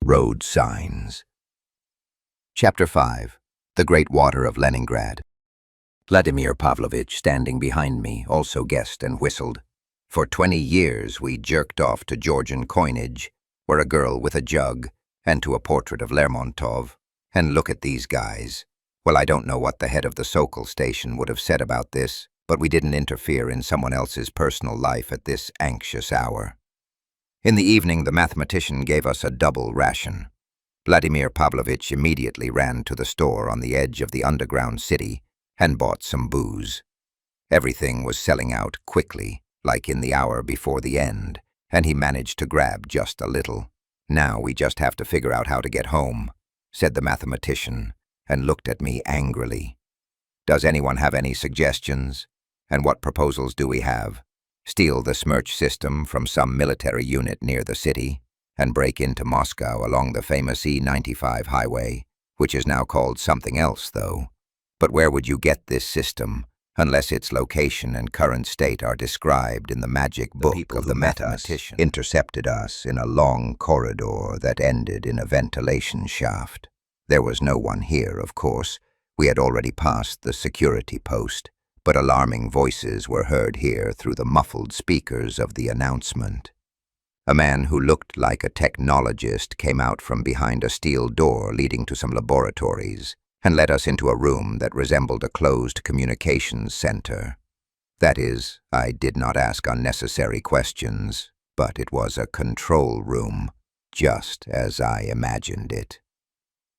Road Signs. Chapter 5. The Great Water of Leningrad. Vladimir Pavlovich, standing behind me, also guessed and whistled. For 20 years we jerked off to Georgian coinage, where a girl with a jug, and to a portrait of Lermontov. And look at these guys. Well, I don't know what the head of the Sokol station would have said about this, but we didn't interfere in someone else's personal life at this anxious hour. In the evening, the mathematician gave us a double ration. Vladimir Pavlovich immediately ran to the store on the edge of the underground city and bought some booze. Everything was selling out quickly, like in the hour before the end, and he managed to grab just a little. "Now we just have to figure out how to get home," said the mathematician, and looked at me angrily. "Does anyone have any suggestions? And what proposals do we have? Steal the Smerch system from some military unit near the city, and break into Moscow along the famous E95 highway, which is now called something else, though. But where would you get this system, unless its location and current state are described in the magic book of the mathematician?" Intercepted us in a long corridor that ended in a ventilation shaft. There was no one here, of course. We had already passed the security post, but alarming voices were heard here through the muffled speakers of the announcement. A man who looked like a technologist came out from behind a steel door leading to some laboratories and led us into a room that resembled a closed communications center. That is, I did not ask unnecessary questions, but it was a control room, just as I imagined it.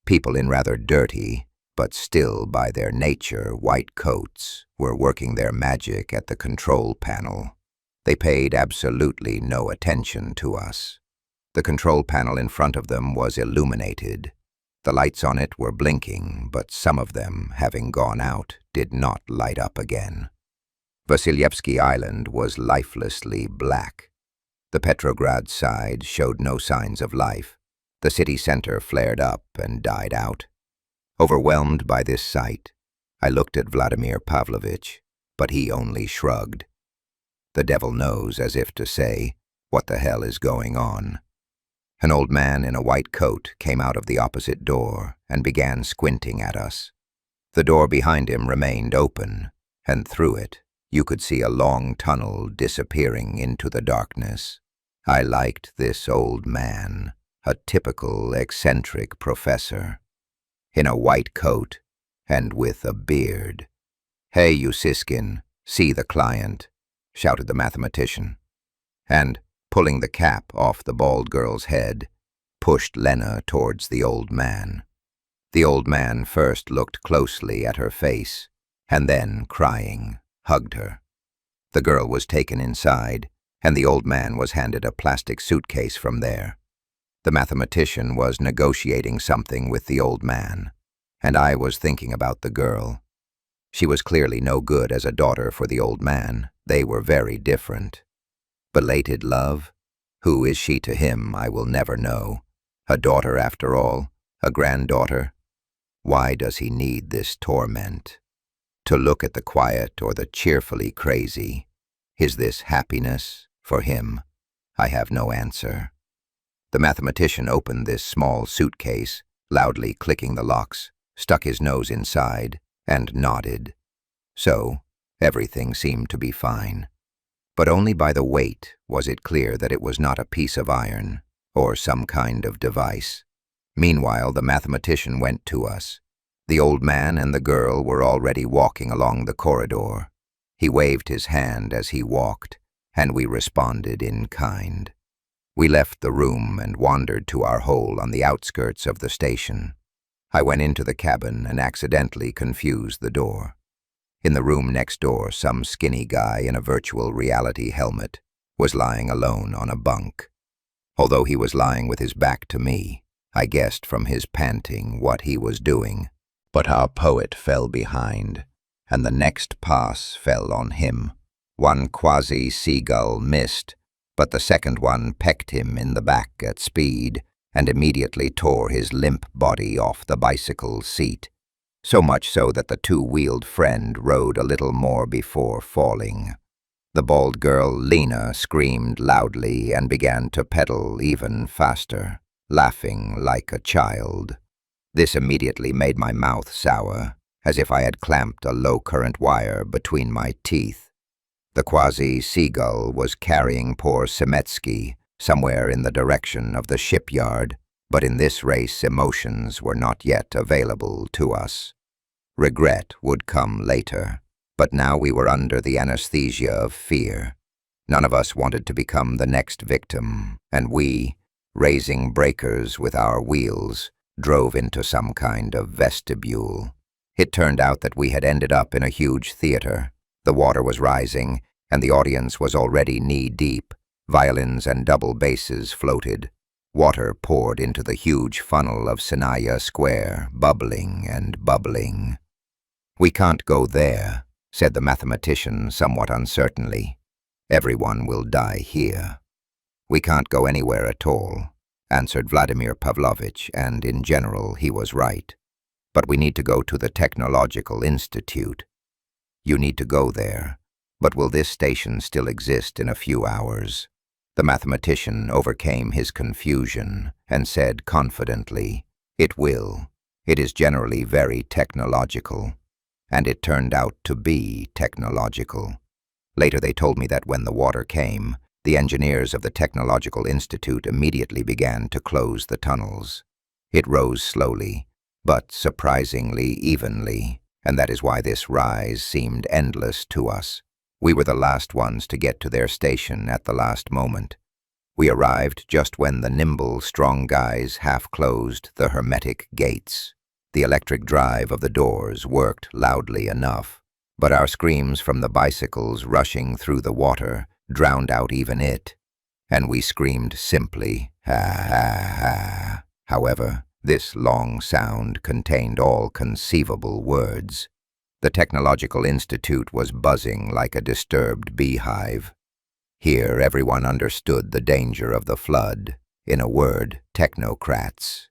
People in rather dirty, but still by their nature white coats, were working their magic at the control panel. They paid absolutely no attention to us. The control panel in front of them was illuminated. The lights on it were blinking, but some of them, having gone out, did not light up again. Vasilyevsky Island was lifelessly black. The Petrograd side showed no signs of life. The city center flared up and died out. Overwhelmed by this sight, I looked at Vladimir Pavlovich, but he only shrugged. The devil knows, as if to say, "What the hell is going on?" An old man in a white coat came out of the opposite door and began squinting at us. The door behind him remained open, and through it you could see a long tunnel disappearing into the darkness. I liked this old man, a typical eccentric professor, in a white coat and with a beard. "Hey, you Siskin, see the client," shouted the mathematician, and, pulling the cap off the bald girl's head, pushed Lena towards the old man. The old man first looked closely at her face, and then, crying, hugged her. The girl was taken inside, and the old man was handed a plastic suitcase from there. The mathematician was negotiating something with the old man, and I was thinking about the girl. She was clearly no good as a daughter for the old man. They were very different. Belated love? Who is she to him, I will never know. A daughter after all, a granddaughter. Why does he need this torment? To look at the quiet or the cheerfully crazy. Is this happiness for him? I have no answer. The mathematician opened this small suitcase, loudly clicking the locks, stuck his nose inside, and nodded. So, everything seemed to be fine. But only by the weight was it clear that it was not a piece of iron, or some kind of device. Meanwhile, the mathematician went to us. The old man and the girl were already walking along the corridor. He waved his hand as he walked, and we responded in kind. We left the room and wandered to our hole on the outskirts of the station. I went into the cabin and accidentally confused the door. In the room next door, some skinny guy in a virtual reality helmet was lying alone on a bunk. Although he was lying with his back to me, I guessed from his panting what he was doing. But our poet fell behind, and the next pass fell on him. One quasi-seagull missed, but the second one pecked him in the back at speed and immediately tore his limp body off the bicycle seat, so much so that the two-wheeled friend rode a little more before falling. The bald girl, Lena, screamed loudly and began to pedal even faster. laughing like a child. This immediately made my mouth sour, as if I had clamped a low-current wire between my teeth. The quasi-seagull was carrying poor Semetsky somewhere in the direction of the shipyard, but in this race emotions were not yet available to us. Regret would come later, but now we were under the anesthesia of fear. None of us wanted to become the next victim, and we, raising breakers with our wheels, drove into some kind of vestibule. It turned out that we had ended up in a huge theater. The water was rising, and the audience was already knee-deep. Violins and double basses floated. Water poured into the huge funnel of Sinaya Square, bubbling and bubbling. "We can't go there," said the mathematician somewhat uncertainly. "Everyone will die here." "We can't go anywhere at all," answered Vladimir Pavlovich, and in general he was right. "But we need to go to the Technological Institute." "You need to go there, but will this station still exist in a few hours?" The mathematician overcame his confusion and said confidently, "It will. It is generally very technological." And it turned out to be technological. Later they told me that when the water came, the engineers of the Technological Institute immediately began to close the tunnels. It rose slowly, but surprisingly evenly, and that is why this rise seemed endless to us. We were the last ones to get to their station at the last moment. We arrived just when the nimble, strong guys half-closed the hermetic gates. The electric drive of the doors worked loudly enough, but our screams from the bicycles rushing through the water drowned out even it, and we screamed simply, "Ha ha ha." However, this long sound contained all conceivable words. The Technological Institute was buzzing like a disturbed beehive. Here everyone understood the danger of the flood. In a word, technocrats.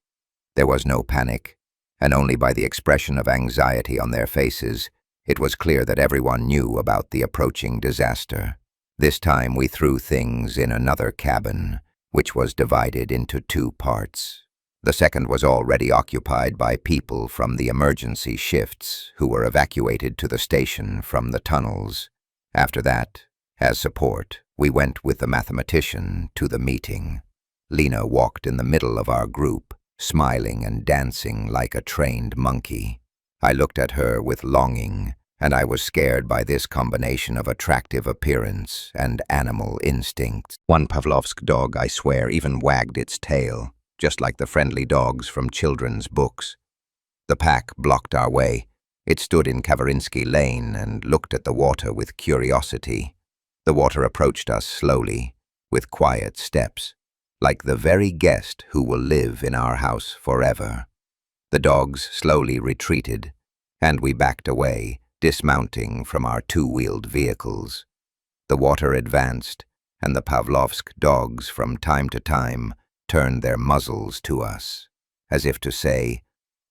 There was no panic, and only by the expression of anxiety on their faces, it was clear that everyone knew about the approaching disaster. This time we threw things in another cabin, which was divided into two parts. The second was already occupied by people from the emergency shifts who were evacuated to the station from the tunnels. After that, as support, we went with the mathematician to the meeting. Lena walked in the middle of our group, smiling and dancing like a trained monkey. I looked at her with longing, and I was scared by this combination of attractive appearance and animal instincts. One Pavlovsk dog, I swear, even wagged its tail, just like the friendly dogs from children's books. The pack blocked our way. It stood in Kavarinsky Lane and looked at the water with curiosity. The water approached us slowly, with quiet steps, like the very guest who will live in our house forever. The dogs slowly retreated, and we backed away, dismounting from our two-wheeled vehicles. The water advanced, and the Pavlovsk dogs from time to time turned their muzzles to us, as if to say,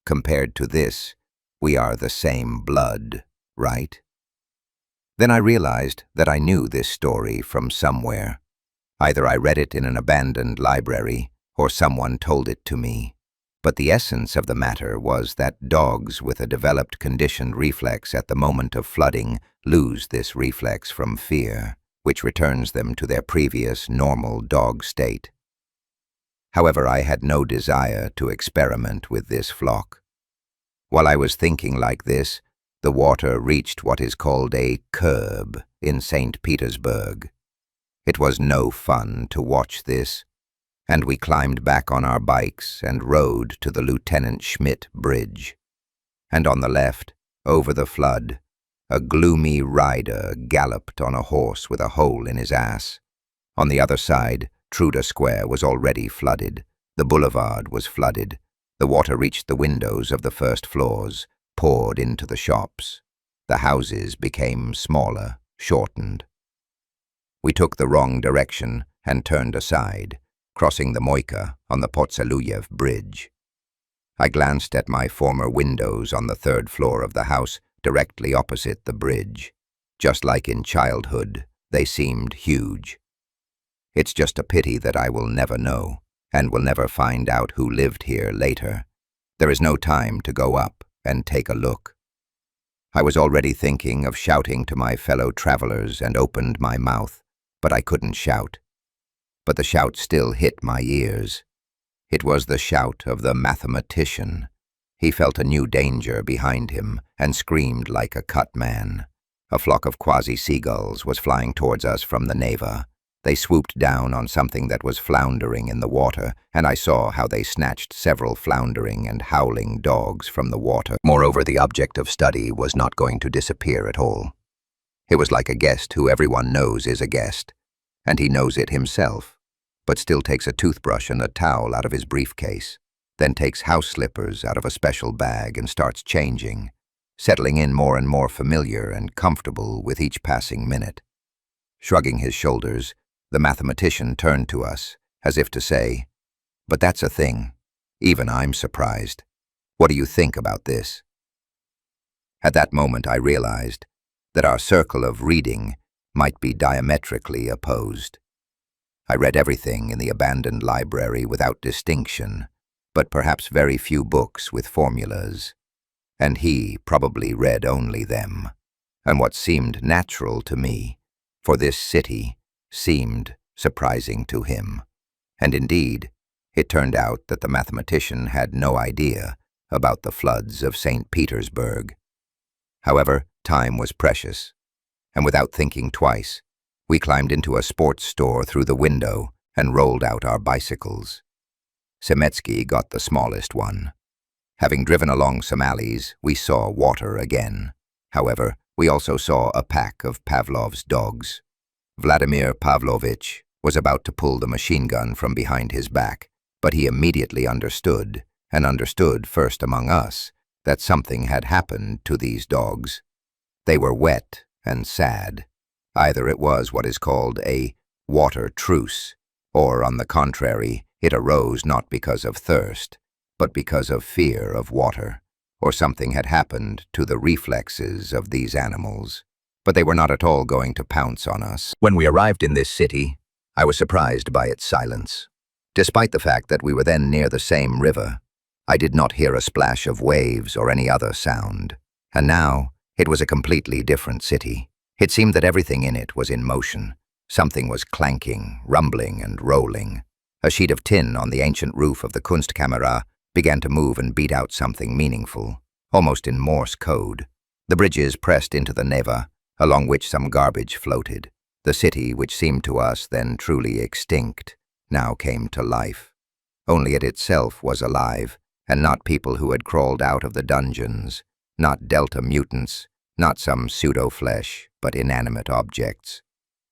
"Compared to this, we are the same blood, right?" Then I realized that I knew this story from somewhere. Either I read it in an abandoned library, or someone told it to me. But the essence of the matter was that dogs with a developed conditioned reflex at the moment of flooding lose this reflex from fear, which returns them to their previous normal dog state. However, I had no desire to experiment with this flock. While I was thinking like this, the water reached what is called a curb in St. Petersburg. It was no fun to watch this, and we climbed back on our bikes and rode to the Lieutenant Schmidt Bridge. And on the left, over the flood, a gloomy rider galloped on a horse with a hole in his ass. On the other side, Truda Square was already flooded. The boulevard was flooded. The water reached the windows of the first floors, poured into the shops. The houses became smaller, shortened. We took the wrong direction and turned aside, crossing the Moika on the Potsaluyev Bridge. I glanced at my former windows on the third floor of the house directly opposite the bridge. Just like in childhood, they seemed huge. It's just a pity that I will never know, and will never find out who lived here later. There is no time to go up and take a look. I was already thinking of shouting to my fellow travelers and opened my mouth, but I couldn't shout. But the shout still hit my ears. It was the shout of the mathematician. He felt a new danger behind him and screamed like a cut man. A flock of quasi-seagulls was flying towards us from the Neva. They swooped down on something that was floundering in the water, and I saw how they snatched several floundering and howling dogs from the water. Moreover, the object of study was not going to disappear at all. It was like a guest who everyone knows is a guest, and he knows it himself, but still takes a toothbrush and a towel out of his briefcase, then takes house slippers out of a special bag and starts changing, settling in more and more familiar and comfortable with each passing minute. Shrugging his shoulders, the mathematician turned to us, as if to say, "But that's a thing. Even I'm surprised. What do you think about this?" At that moment I realized that our circle of reading might be diametrically opposed. I read everything in the abandoned library without distinction, but perhaps very few books with formulas. And he probably read only them. And what seemed natural to me, for this city, seemed surprising to him. And indeed, it turned out that the mathematician had no idea about the floods of St. Petersburg. However, time was precious, and without thinking twice, we climbed into a sports store through the window and rolled out our bicycles. Semetsky got the smallest one. Having driven along some alleys, we saw water again. However, we also saw a pack of Pavlov's dogs. Vladimir Pavlovich was about to pull the machine gun from behind his back, but he immediately understood, and understood first among us, that something had happened to these dogs. They were wet and sad. Either it was what is called a water truce, or on the contrary, it arose not because of thirst, but because of fear of water, or something had happened to the reflexes of these animals. But they were not at all going to pounce on us. When we arrived in this city, I was surprised by its silence. Despite the fact that we were then near the same river, I did not hear a splash of waves or any other sound. And now, it was a completely different city. It seemed that everything in it was in motion. Something was clanking, rumbling, and rolling. A sheet of tin on the ancient roof of the Kunstkamera began to move and beat out something meaningful, almost in Morse code. The bridges pressed into the Neva, along which some garbage floated. The city, which seemed to us then truly extinct, now came to life. Only it itself was alive, and not people who had crawled out of the dungeons, not Delta mutants, not some pseudo-flesh, but inanimate objects.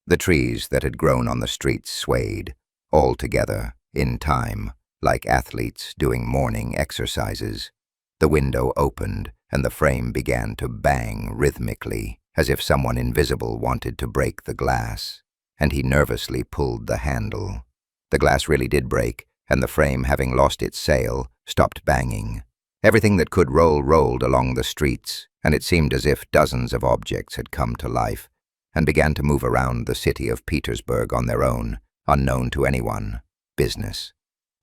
The trees that had grown on the streets swayed, all together, in time, like athletes doing morning exercises. The window opened, and the frame began to bang rhythmically, as if someone invisible wanted to break the glass, and he nervously pulled the handle. The glass really did break, and the frame, having lost its sail, stopped banging. Everything that could roll rolled along the streets, and it seemed as if dozens of objects had come to life and began to move around the city of Petersburg on their own, unknown to anyone. Business.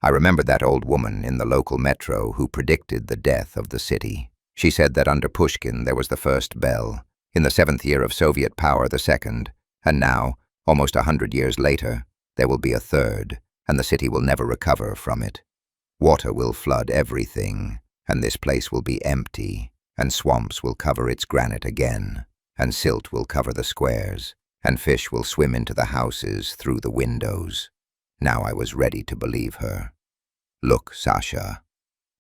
I remembered that old woman in the local metro who predicted the death of the city. She said that under Pushkin there was the first bell, in the 7th year of Soviet power the second, and now, almost 100 years later, there will be a third, and the city will never recover from it. Water will flood everything, and this place will be empty, and swamps will cover its granite again, and silt will cover the squares, and fish will swim into the houses through the windows. Now I was ready to believe her. "Look, Sasha,"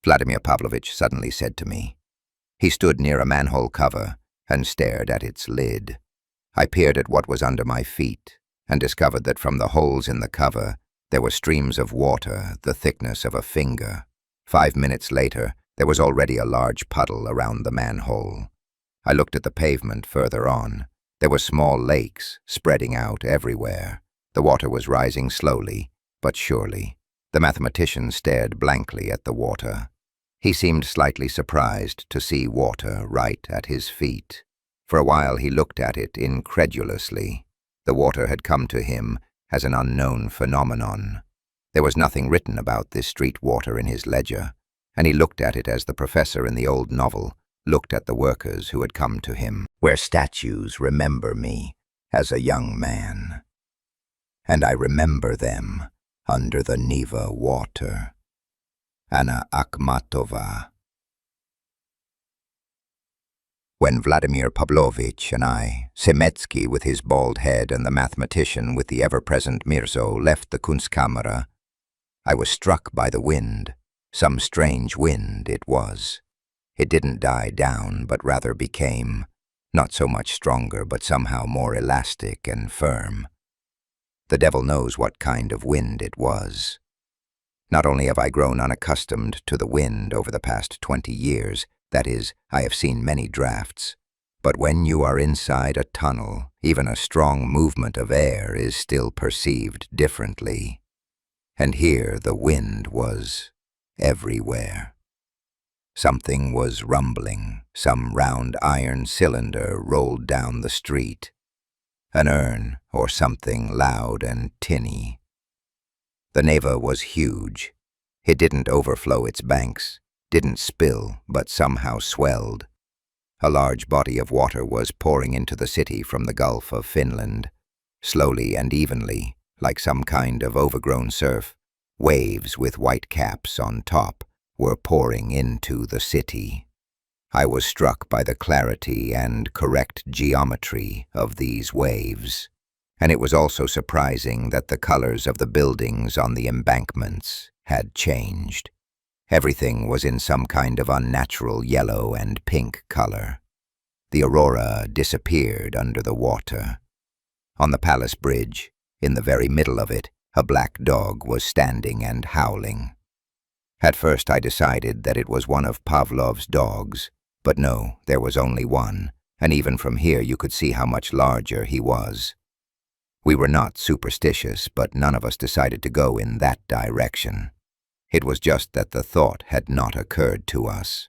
Vladimir Pavlovich suddenly said to me. He stood near a manhole cover and stared at its lid. I peered at what was under my feet and discovered that from the holes in the cover there were streams of water the thickness of a finger. 5 minutes later, there was already a large puddle around the manhole. I looked at the pavement further on. There were small lakes spreading out everywhere. The water was rising slowly, but surely. The mathematician stared blankly at the water. He seemed slightly surprised to see water right at his feet. For a while he looked at it incredulously. The water had come to him as an unknown phenomenon. There was nothing written about this street water in his ledger, and he looked at it as the professor in the old novel looked at the workers who had come to him, where statues remember me as a young man. And I remember them under the Neva water. Anna Akhmatova. When Vladimir Pavlovich and I, Semetsky with his bald head and the mathematician with the ever-present Mirzo left the Kunstkamera, I was struck by the wind. Some strange wind it was. It didn't die down, but rather became, not so much stronger, but somehow more elastic and firm. The devil knows what kind of wind it was. Not only have I grown unaccustomed to the wind over the past 20 years, that is, I have seen many drafts, but when you are inside a tunnel, even a strong movement of air is still perceived differently. And here the wind was everywhere. Something was rumbling, some round iron cylinder rolled down the street. An urn or something loud and tinny. The Neva was huge. It didn't overflow its banks, didn't spill, but somehow swelled. A large body of water was pouring into the city from the Gulf of Finland. Slowly and evenly, like some kind of overgrown surf, waves with white caps on top were pouring into the city. I was struck by the clarity and correct geometry of these waves, and it was also surprising that the colors of the buildings on the embankments had changed. Everything was in some kind of unnatural yellow and pink color. The aurora disappeared under the water. On the palace bridge, in the very middle of it, a black dog was standing and howling. At first I decided that it was one of Pavlov's dogs, but no, there was only one, and even from here you could see how much larger he was. We were not superstitious, but none of us decided to go in that direction. It was just that the thought had not occurred to us.